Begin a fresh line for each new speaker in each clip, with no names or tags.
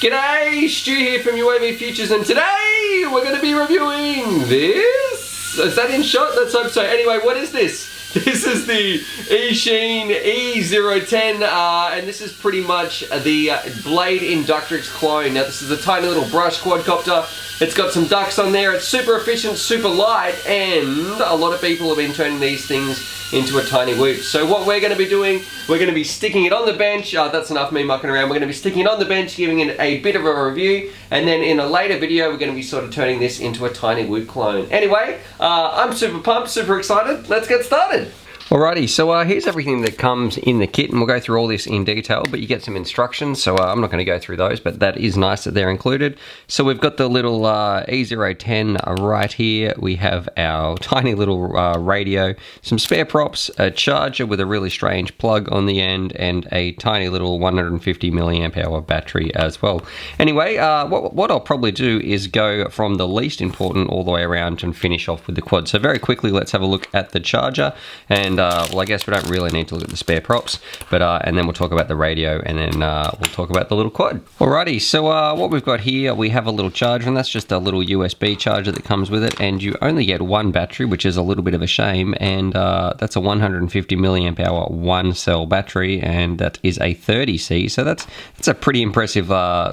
G'day, Stu here from UAVfutures, and today we're going to be reviewing this. Is that in shot? Let's hope so. Anyway, what is this? This is the Eachine E010, and this is pretty much the Blade Inductrix clone. Now, this is a tiny little brush quadcopter. It's got some ducks on there. It's super efficient, super light, and a lot of people have been turning these things into a tiny whoop. So what we're going to be doing, we're going to be sticking it on the bench. That's enough me mucking around. We're going to be sticking it on the bench, giving it a bit of a review, and then in a later video, we're going to be sort of turning this into a tiny whoop clone. Anyway, I'm super pumped, super excited. Let's get started. Alrighty, so here's everything that comes in the kit, and we'll go through all this in detail, but you get some instructions, so I'm not going to go through those, but that is nice that they're included. So we've got the little E010 right here. We have our tiny little radio, some spare props, a charger with a really strange plug on the end, and a tiny little 150 milliamp hour battery as well. Anyway, what I'll probably do is go from the least important all the way around and finish off with the quad. So very quickly, let's have a look at the charger, and well, I guess we don't really need to look at the spare props, but and then we'll talk about the radio, and then we'll talk about the little quad. Alrighty, so what we've got here, we have a little charger, and that's just a little USB charger that comes with it, and you only get one battery, which is a little bit of a shame, and that's a 150 milliamp hour one cell battery, and that is a 30C, so that's a pretty impressive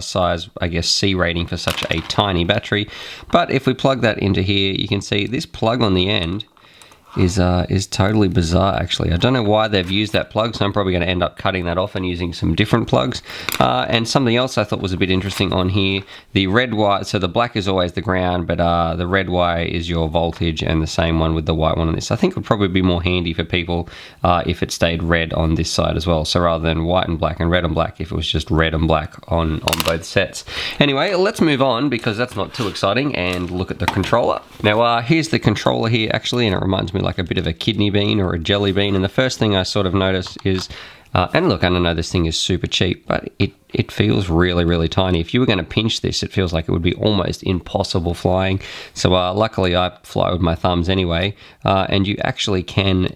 size, I guess, C rating for such a tiny battery. But if we plug that into here, you can see this plug on the end is totally bizarre, actually. I don't know why they've used that plug, so I'm probably going to end up cutting that off and using some different plugs. And something else I thought was a bit interesting on here, the red wire, so the black is always the ground, but the red wire is your voltage, and the same one with the white one on this. I think it would probably be more handy for people if it stayed red on this side as well. So rather than white and black and red and black, if it was just red and black on both sets. Anyway, let's move on, because that's not too exciting, and look at the controller. Now, here's the controller here, actually, and it reminds me like a bit of a kidney bean or a jelly bean, and the first thing I sort of notice is and look, I don't know, this thing is super cheap, but it feels really tiny. If you were going to pinch this, it feels like it would be almost impossible flying. So luckily I fly with my thumbs anyway, and you actually can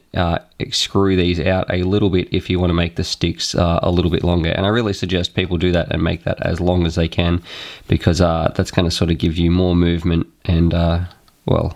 screw these out a little bit if you want to make the sticks a little bit longer, and I really suggest people do that and make that as long as they can, because that's going to sort of give you more movement, and well,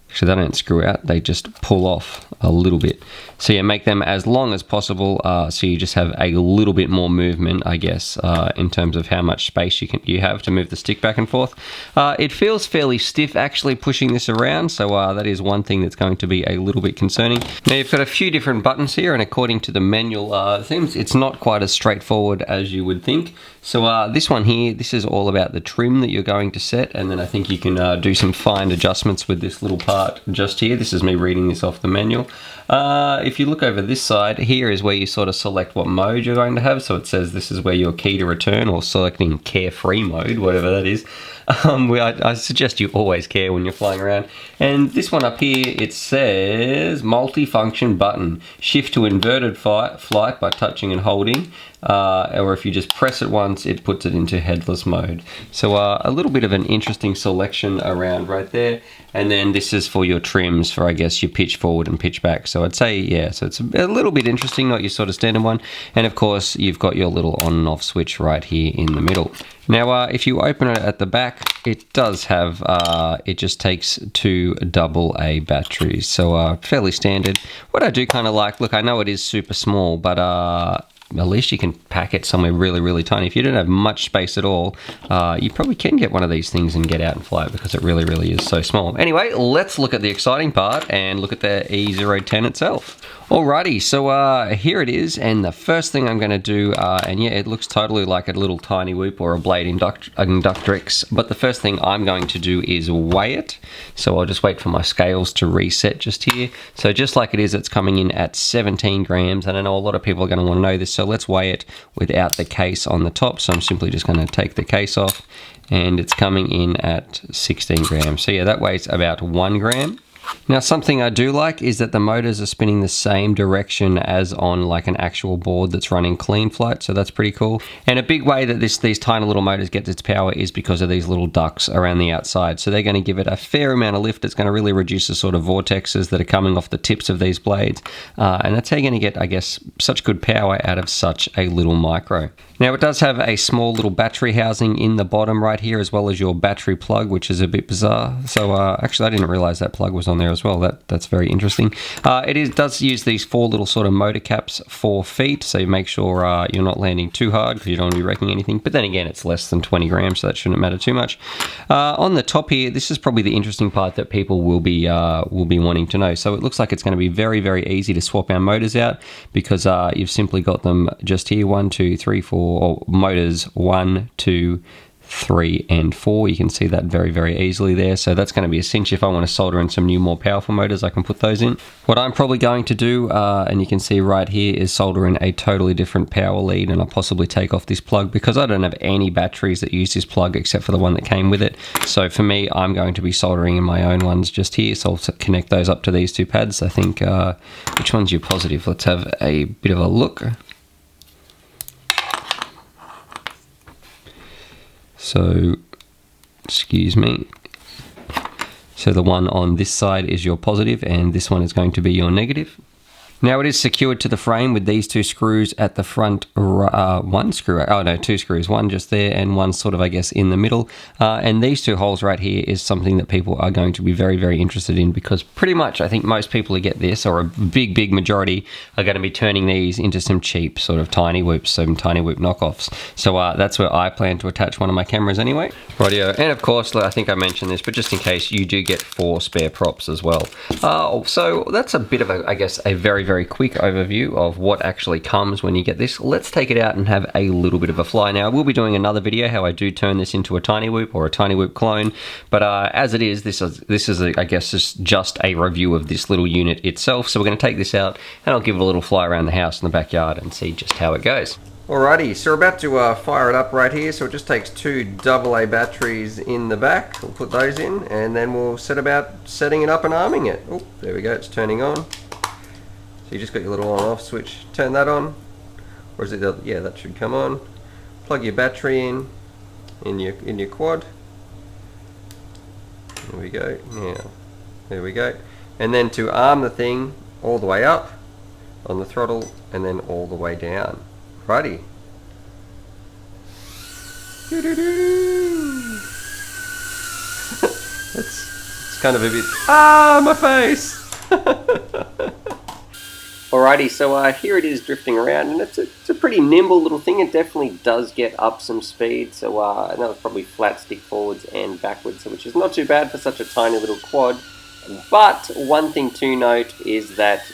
actually, they don't screw out, they just pull off a little bit. So yeah, make them as long as possible, so you just have a little bit more movement, I guess, in terms of how much space you have to move the stick back and forth. It feels fairly stiff, actually, pushing this around, so that is one thing that's going to be a little bit concerning. Now, you've got a few different buttons here, and according to the manual themes, it's not quite as straightforward as you would think. So this one here, this is all about the trim that you're going to set, and then I think you can do some fine adjustments with this little part just here. This is me reading this off the manual. If you look over this side, here is where you sort of select what mode you're going to have. So it says this is where your key to return, or selecting carefree mode, whatever that is. I suggest you always care when you're flying around. And this one up here, it says multi-function button. Shift to inverted flight by touching and holding. Or if you just press it once, it puts it into headless mode. So a little bit of an interesting selection around right there. And then this is for your trims for, I guess, your pitch forward and pitch back. So I'd say, yeah, so it's a little bit interesting, not your sort of standard one. And of course, you've got your little on and off switch right here in the middle. Now, if you open it at the back, it does have, it just takes 2 AA batteries. So fairly standard. What I do kind of like, look, I know it is super small, but at least you can pack it somewhere really tiny. If you don't have much space at all, you probably can get one of these things and get out and fly it, because it really is so small. Anyway, let's look at the exciting part and look at the E010 itself. Alrighty, so here it is, and the first thing I'm going to do, and yeah, it looks totally like a little tiny whoop or a Blade Inductrix, but the first thing I'm going to do is weigh it. So I'll just wait for my scales to reset just here. So just like it is, it's coming in at 17 grams, and I know a lot of people are going to want to know this, so let's weigh it without the case on the top. So I'm simply just going to take the case off, and it's coming in at 16 grams. So yeah, that weighs about 1 gram. Now something I do like is that the motors are spinning the same direction as on like an actual board that's running clean flight, so that's pretty cool. And a big way that these tiny little motors get its power is because of these little ducts around the outside. So they're going to give it a fair amount of lift. It's going to really reduce the sort of vortexes that are coming off the tips of these blades. And that's how you're going to get, I guess, such good power out of such a little micro. Now it does have a small little battery housing in the bottom right here, as well as your battery plug, which is a bit bizarre. So actually I didn't realize that plug was on there as well. That's very interesting. It does use these 4 little sort of motor caps for feet, so you make sure you're not landing too hard because you don't want to be wrecking anything. But then again, it's less than 20 grams, so that shouldn't matter too much. On the top here, this is probably the interesting part that people will be wanting to know. So it looks like it's going to be very, very easy to swap our motors out because you've simply got them just here, 1, 2, 3, 4, or motors 1, 2, 3 and 4. You can see that very, very easily there. So that's going to be a cinch. If I want to solder in some new more powerful motors, I can put those in. What I'm probably going to do, and you can see right here, is solder in a totally different power lead, and I'll possibly take off this plug because I don't have any batteries that use this plug except for the one that came with it. So for me, I'm going to be soldering in my own ones just here. So I'll connect those up to these 2 pads. I think, which one's your positive? Let's have a bit of a look. So, excuse me. So the one on this side is your positive and this one is going to be your negative. Now it is secured to the frame with these 2 screws at the front, 1 screw, oh no, 2 screws, one just there and one sort of, I guess, in the middle. And these 2 holes right here is something that people are going to be very, very interested in because pretty much I think most people who get this, or a big, big majority, are going to be turning these into some cheap sort of tiny whoops, some tiny whoop knockoffs. So that's where I plan to attach one of my cameras anyway. Rightio, and of course, I think I mentioned this, but just in case, you do get 4 spare props as well. So that's a bit of a, I guess, a very, very quick overview of what actually comes when you get this. Let's take it out and have a little bit of a fly. Now I will be doing another video how I do turn this into a tiny whoop or a tiny whoop clone, but as it is, this is I guess just a review of this little unit itself. So we're going to take this out and I'll give it a little fly around the house in the backyard and see just how it goes. Alrighty, so we're about to fire it up right here. So it just takes 2 AA batteries in the back. We'll put those in and then we'll set about setting it up and arming it. Oh, there we go, it's turning on. So you just got your little on-off switch. Turn that on, or is it? Yeah, that should come on. Plug your battery in your quad. There we go. Now, there we go. And then to arm the thing all the way up on the throttle, and then all the way down. Righty. It's kind of a bit. My face. Alrighty, so here it is drifting around, and it's a pretty nimble little thing. It definitely does get up some speed, so that was probably flat stick forwards and backwards, which is not too bad for such a tiny little quad. But one thing to note is that,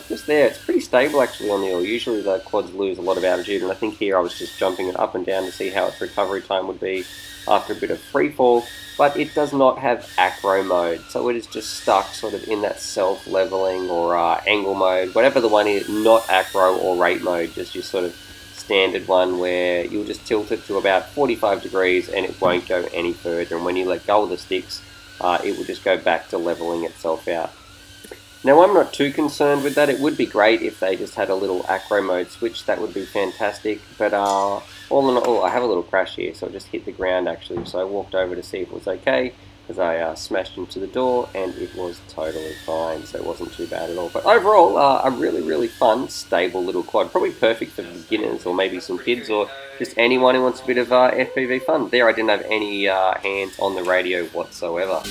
just there, it's pretty stable actually on the oil. Usually the quads lose a lot of altitude, and I think here I was just jumping it up and down to see how its recovery time would be after a bit of free fall. But it does not have acro mode, so it is just stuck sort of in that self-leveling or angle mode, whatever the one is, not acro or rate mode, just your sort of standard one where you'll just tilt it to about 45 degrees and it won't go any further, and when you let go of the sticks, it will just go back to leveling itself out. Now I'm not too concerned with that. It would be great if they just had a little acro mode switch, that would be fantastic, but all in all, I have a little crash here, so I just hit the ground actually, so I walked over to see if it was okay, as I smashed into the door, and it was totally fine, so it wasn't too bad at all. But overall, a really, really fun, stable little quad, probably perfect for beginners, or maybe some kids, or just anyone who wants a bit of FPV fun. There I didn't have any hands on the radio whatsoever.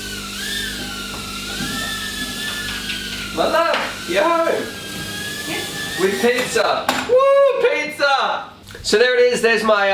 Mother, yo! With pizza! Woo, pizza! So there it is, there's my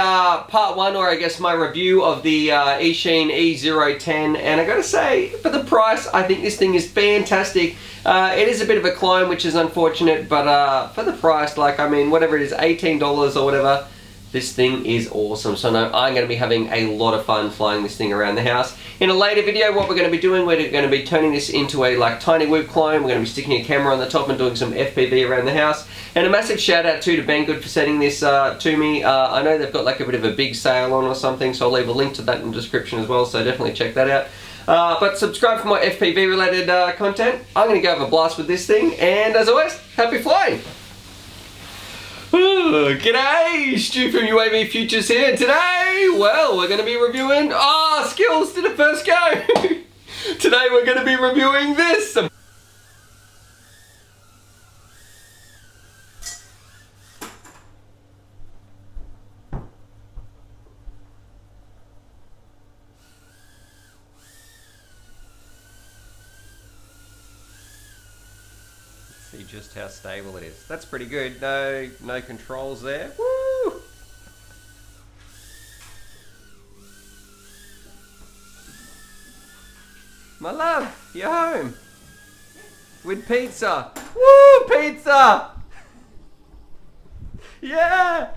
part 1, or I guess my review of the Eachine E010, and I gotta say, for the price, I think this thing is fantastic. It is a bit of a clone, which is unfortunate, but for the price, like, I mean, whatever it is, $18 or whatever, this thing is awesome. So no, I'm going to be having a lot of fun flying this thing around the house. In a later video, what we're going to be doing, we're going to be turning this into a tiny whoop clone. We're going to be sticking a camera on the top and doing some FPV around the house. And a massive shout out to Banggood for sending this to me. I know they've got like a bit of a big sale on or something, so I'll leave a link to that in the description as well, so definitely check that out. But subscribe for more FPV related content. I'm going to go have a blast with this thing, and as always, happy flying! G'day, Stu from UAVfutures here, and today, well, we're going to be reviewing, skills did it first go! Today we're going to be reviewing this! See just how stable it is. That's pretty good. No controls there. Woo! My love, you're home. With pizza. Woo! Pizza! Yeah!